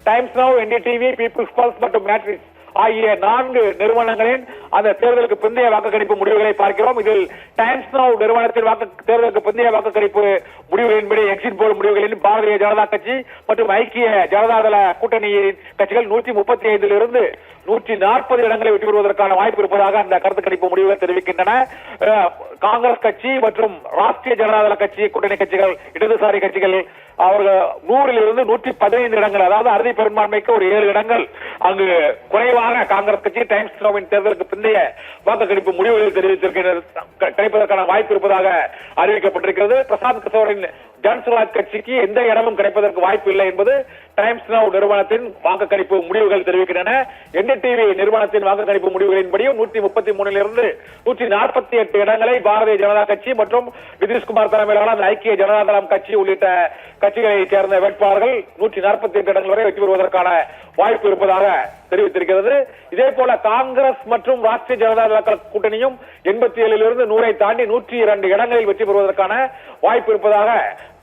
Times Now, NDTV, People's Pulse மற்றும் Matrix ஆகிய 4 நிறுவனங்களின் அந்த தேர்தலுக்கு பிந்தைய வாக்குக்கணிப்பு முடிவுகளை பார்க்கிறோம். இதில் டைம்ஸ் நவ் நிறுவனத்தின் தேர்தலுக்கு பிந்தைய வாக்குக்கணிப்பு முடிவுகளின்படி எக்ஸிட் போல் முடிவுகளில் பாரதிய ஜனதா கட்சி மற்றும் ஐக்கிய ஜனதாதள கூட்டணியின் கட்சிகள் 135 இருந்து 140 இடங்களை வெற்றி பெறுவதற்கான வாய்ப்பு இருப்பதாக அந்த கருத்து கணிப்பு முடிவுகள் தெரிவிக்கின்றன. காங்கிரஸ் கட்சி மற்றும் ராஷ்டிரிய ஜனதாதள கட்சி கூட்டணி கட்சிகள், இடதுசாரி கட்சிகள் அவர்கள் 100 இருந்து 115 இடங்கள், அதாவது அறுதி பெரும்பான்மைக்கு ஒரு 7 இடங்கள் அங்கு குறைவாக காங்கிரஸ் கட்சி டைம்ஸ் நவ்வின் தேர்தலுக்கு பிந்தைய வாக்குக்கணிப்பு முடிவுகளில் கிடைப்பதற்கான வாய்ப்பு இருப்பதாக அறிவிக்கப்பட்டிருக்கிறது. பிரசாந்த் கிஷோரின் ஜன்சுராஜ் கட்சிக்கு எந்த இடமும் கிடைப்பதற்கு வாய்ப்பு இல்லை என்பது டைம்ஸ் நவ் நிறுவனத்தின் வாக்குக்கணிப்பு முடிவுகள் தெரிவிக்கின்றன. என்டிடிவி நிறுவனத்தின் வாக்குக்கணிப்பு முடிவுகளின்படியும் 133 இருந்து 148 இடங்களை பாரதிய ஜனதா கட்சி மற்றும் நிதிஷ்குமார் தலைமையிலான ஐக்கிய ஜனதாதளம் கட்சி உள்ளிட்ட கட்சிகளை சேர்ந்த வேட்பாளர்கள் 148 இடங்கள் வரை வெற்றி பெறுவதற்கான வாய்ப்பு இருப்பதாக தெரிவித்திருக்கிறது. இதே போல காங்கிரஸ் மற்றும் ராஷ்டிரிய ஜனதாதள கூட்டணியும் 87 இருந்து 100 தாண்டி 102 இடங்களில் வெற்றி பெறுவதற்கான வாய்ப்பு இருப்பதாக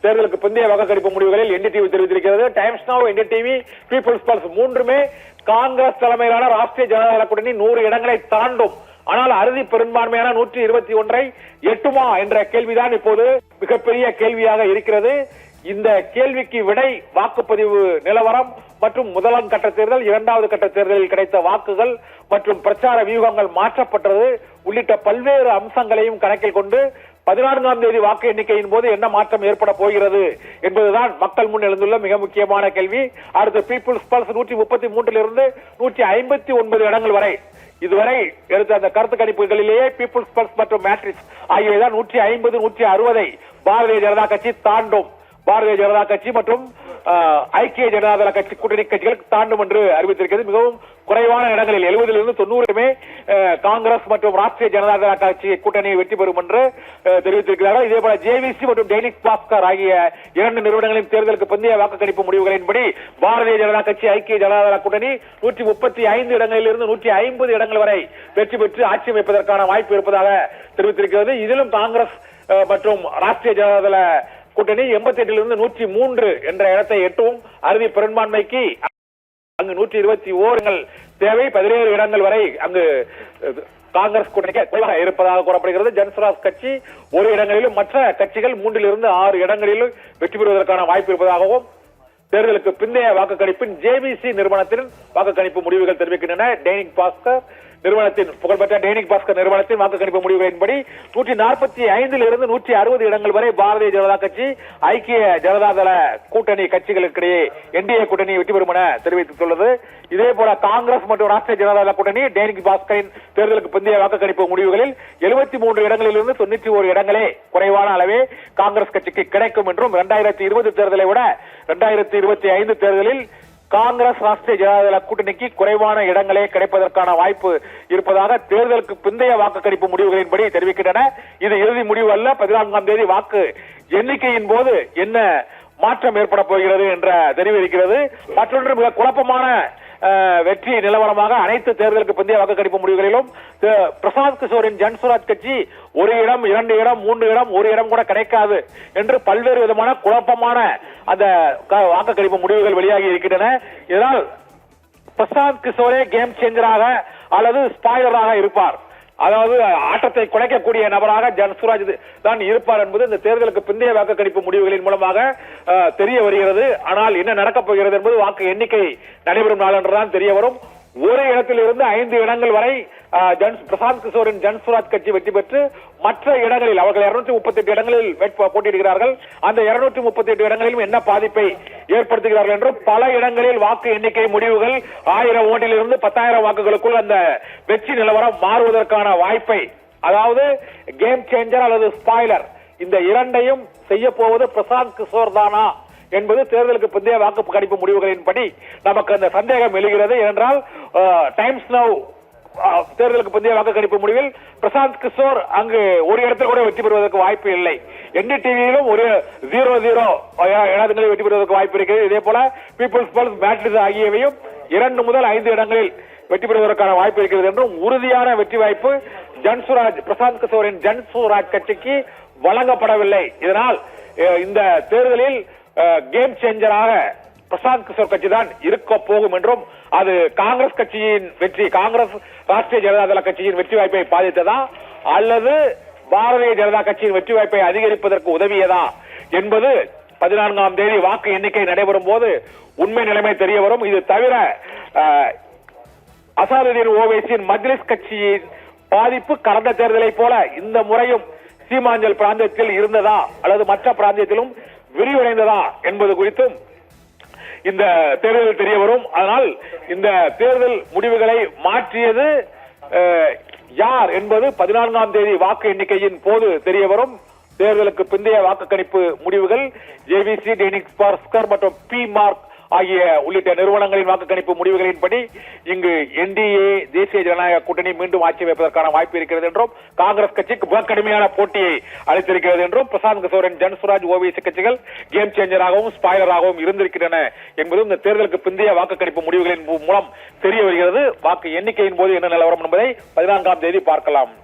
தேர்தலுக்கு பிந்தைய வாக்குக்கணிப்பு முடிவுகளில் என்டிடிவி தெரிவித்திருக்கிறது. Times Now, NDTV, People's Pulse மூன்றுமே காங்கிரஸ் தலைமையிலான ராஷ்டிரிய ஜனதாதள கூட்டணி 100 இடங்களை தாண்டும், ஆனால் அறுதி பெரும்பான்மையான 121 எட்டுமா என்ற கேள்விதான் இப்போது மிகப்பெரிய கேள்வியாக இருக்கிறது. இந்த கேள்விக்கு விடை வாக்குப்பதிவு நிலவரம் மற்றும் முதலாம் கட்ட தேர்தல், 2வது கட்ட தேர்தலில் கிடைத்த வாக்குகள் மற்றும் பிரச்சார வியூகங்கள் மாற்றப்பட்டது உள்ளிட்ட பல்வேறு அம்சங்களையும் கணக்கில் கொண்டு 14ஆம் தேதி வாக்கு எண்ணிக்கையின் போது என்ன மாற்றம் ஏற்பட போகிறது என்பதுதான் மக்கள் முன் எழுந்துள்ள மிக முக்கியமான கேள்வி. அடுத்து பீப்புள்ஸ் பல்ஸ் 133 இருந்து 159 இடங்கள் வரை இதுவரை எடுத்த அந்த கருத்து கணிப்புகளிலேயே பீப்புள்ஸ் பல்ஸ் மற்றும் மேட்ரிக்ஸ் ஆகியவைதான் 150, 160 பாரதிய ஜனதா கட்சி தாண்டும். பாரதிய ஜனதா கட்சி மற்றும் ஐக்கிய ஜனதாதள கட்சி கூட்டணி கட்சிகள் தாண்டும் என்று அறிவித்திருக்கிறது. மிகவும் குறைவான இடங்களில் 70 90 காங்கிரஸ் மற்றும் ராஷ்டிரிய ஜனதாதள கட்சி கூட்டணியை வெற்றி பெறும் என்று தெரிவித்திருக்கிறார்கள். இதே போல ஜேவிசி மற்றும் டைனிக் பாஸ்கர் ஆகிய 2 நிறுவனங்களின் தேர்தலுக்கு பிந்தைய வாக்குக்கணிப்பு முடிவுகளின்படி பாரதிய ஜனதா கட்சி ஐக்கிய ஜனதாதள கூட்டணி 135 இடங்களில் இருந்து 150 இடங்கள் வரை வெற்றி பெற்று ஆட்சி அமைப்பதற்கான வாய்ப்பு இருப்பதாக தெரிவித்திருக்கிறது. இதிலும் காங்கிரஸ் மற்றும் ராஷ்டிரிய ஜனதாதள கூட்டணி 88 இருந்து 103 என்ற இடத்தை எட்டவும் அறுதி பெரும்பான்மைக்கு அங்கு 121 தேவை. 17 இடங்கள் வரை அங்கு காங்கிரஸ் கூட்டணிக்கு குறைவாக இருப்பதாக கூறப்படுகிறது. ஜன்சுராஜ் கட்சி 1 இடங்களிலும் மற்ற கட்சிகள் 3 இருந்து 6 இடங்களிலும் வெற்றி பெறுவதற்கான வாய்ப்பு இருப்பதாகவும் தேர்தலுக்கு பிந்தைய வாக்குக்கணிப்பின் ஜேவிசி நிறுவனத்தின் வாக்குக்கணிப்பு முடிவுகள் தெரிவிக்கின்றன. டைனிக் பாஸ்கர் நிறுவனத்தின் புகழ்பெற்ற டைனிக் பாஸ்கர் நிறுவனத்தின் வாக்குக்கணிப்பு முடிவுகளின்படி 145 இருந்து 160 இடங்கள் வரை பாரதிய ஜனதா கட்சி ஐக்கிய ஜனதாதள கூட்டணி கட்சிகளுக்கிடையே என்டிஏ கூட்டணி வெற்றி பெறும் என தெரிவித்துள்ளது. இதே போல காங்கிரஸ் மற்றும் ராஷ்டிரிய ஜனதாதள கூட்டணி டைனிக் பாஸ்கரின் தேர்தலுக்கு பிந்தைய வாக்குக்கணிப்பு முடிவுகளில் 73 இடங்களில் இருந்து 91 இடங்களே குறைவான அளவே காங்கிரஸ் கட்சிக்கு கிடைக்கும் என்றும் 2020 தேர்தலை விட 2025 தேர்தலில் காங்கிரஸ் ராஷ்டிரிய ஜனதாதள கூட்டணிக்கு குறைவான இடங்களே கிடைப்பதற்கான வாய்ப்பு இருப்பதாக தேர்தலுக்கு பிந்தைய வாக்குக்கணிப்பு முடிவுகளின்படி தெரிவிக்கின்றன. இது இறுதி முடிவு அல்ல. 14ஆம் தேதி வாக்கு எண்ணிக்கையின் போது என்ன மாற்றம் ஏற்பட போகிறது என்ற தெரிவிக்கிறது. மற்றொன்று மிக குழப்பமான வெற்றி நிலவரமாக அனைத்து தேர்தலுக்கு பிந்தைய வாக்குக்கணிப்பு முடிவுகளிலும் பிரசாந்த் கிஷோரின் ஜன்சுராஜ் கட்சி 1 இடம், 2 இடம், 3 இடம், 1 இடம் கூட கிடைக்காது என்று பல்வேறு விதமான குழப்பமான அந்த வாக்குக்கணிப்பு முடிவுகள் வெளியாகி இருக்கின்றன. இதனால் பிரசாந்த் கிஷோரே கேம் சேஞ்சராக அல்லது ஸ்பாயிலராக இருப்பார், அதாவது ஆட்டத்தை குலைக்கக்கூடிய நபராக ஜன்சுராஜ் தான் இருப்பார் என்பது இந்த தேர்தலுக்கு பிந்தைய வாக்குக்கணிப்பு முடிவுகளின் மூலமாக தெரிய வருகிறது. ஆனால் என்ன நடக்கப் போகிறது என்பது வாக்கு எண்ணிக்கை நடைபெறும் நாள் என்றுதான் தெரிய வரும். 1 இடத்திலிருந்து 5 இடங்கள் வரை பிரசாந்த் கிஷோரின் ஜன்சுராஜ் கட்சி வெற்றி பெற்று மற்ற இடங்களில் அவர்கள் 238 இடங்களில் போட்டியிடுகிறார்கள். அந்த 238 இடங்களிலும் என்ன பாதிப்பை ஏற்படுத்துகிறார்கள் என்றும் பல இடங்களில் வாக்கு எண்ணிக்கை முடிவுகள் 1000 ஓட்டிலிருந்து 10,000 வாக்குகளுக்குள் அந்த வெற்றி நிலவரம் மாறுவதற்கான வாய்ப்பை, அதாவது கேம் சேஞ்சர் அல்லது ஸ்பாயிலர், இந்த இரண்டையும் செய்ய போவது பிரசாந்த் கிஷோர் தானா என்பது தேர்தலுக்கு பிந்தைய வாக்கு கணிப்பு முடிவுகளின்படி நமக்கு அந்த சந்தேகம் எழுகிறது. ஏனென்றால் டைம்ஸ் நவ் தேர்தலுக்கு பிந்தைய வாக்கு கணிப்பு முடிவில் பிரசாந்த் கிஷோர் அங்கு 1 இடத்தில் கூட வெற்றி பெறுவதற்கு வாய்ப்பு இல்லை. என்டிடிவியிலும் ஒரு 0-0 இடங்களில் வெற்றி பெறுவதற்கு வாய்ப்பு இருக்கிறது. இதே போல பீப்புள்ஸ் பல்ஸ், மேட்ரிக்ஸ் ஆகியவையும் 2 முதல் 5 இடங்களில் வெற்றி பெறுவதற்கான வாய்ப்பு இருக்கிறது என்றும் உறுதியான வெற்றி வாய்ப்பு ஜன்சுராஜ் பிரசாந்த் கிஷோரின் ஜன்சுராஜ் கட்சிக்கு வழங்கப்படவில்லை. இதனால் இந்த தேர்தலில் கேம் சேஞ்சராக பிரசாந்த் கிஷோர் கட்சி தான் இருக்க போகும் என்றும் அது காங்கிரஸ் கட்சியின் வெற்றி, காங்கிரஸ் ராஷ்டிரிய ஜனதா தள கட்சியின் வெற்றி வாய்ப்பை பாதித்ததா அல்லது பாரதிய ஜனதா கட்சியின் வெற்றி வாய்ப்பை அதிகரிப்பதற்கு உதவியதா என்பது 14ஆம் தேதி வாக்கு எண்ணிக்கை நடைபெறும் போது உண்மை நிலைமை தெரிய வரும். இது தவிர அசாதுதீன் ஓவைசியின் மஜ்லிஸ் கட்சியின் பாதிப்பு கடந்த தேர்தலை போல இந்த முறையும் சீமாஞ்சல் பிராந்தியத்தில் இருந்ததா அல்லது மற்ற பிராந்தியத்திலும் விரிவடைந்ததா என்பது குறித்தும் இந்த தேர்தல் தெரிய வரும். அதனால் இந்த தேர்தல் முடிவுகளை மாற்றியது யார் என்பது 14ஆம் தேதி வாக்கு எண்ணிக்கையின் போது தெரிய வரும். தேர்தலுக்கு பிந்தைய வாக்கு கணிப்பு முடிவுகள் ஜேவிசி, டெனிக்ஸ் பாஸ்கர் மற்றும் பி மார்க் ஆகிய உள்ளிட்ட நிறுவனங்களின் வாக்கு கணிப்பு முடிவுகளின்படி இங்கு என்டிஏ தேசிய ஜனநாயக கூட்டணி மீண்டும் ஆட்சி வைப்பதற்கான வாய்ப்பு இருக்கிறது என்றும் காங்கிரஸ் கட்சிக்கு மிக கடுமையான போட்டியை அளித்திருக்கிறது என்றும் பிரசாந்த் கிஷோரின் ஜன்சுராஜ் ஓபிசி கட்சிகள் கேம் சேஞ்சராகவும் ஸ்பாய்லராகவும் இருந்திருக்கின்றன என்பதும் இந்த தேர்தலுக்கு பிந்தைய வாக்கு கணிப்பு முடிவுகளின் மூலம் தெரிய வருகிறது. வாக்கு எண்ணிக்கையின் போது என்ன நிலவரம் என்பதை 14ஆம் தேதி பார்க்கலாம்.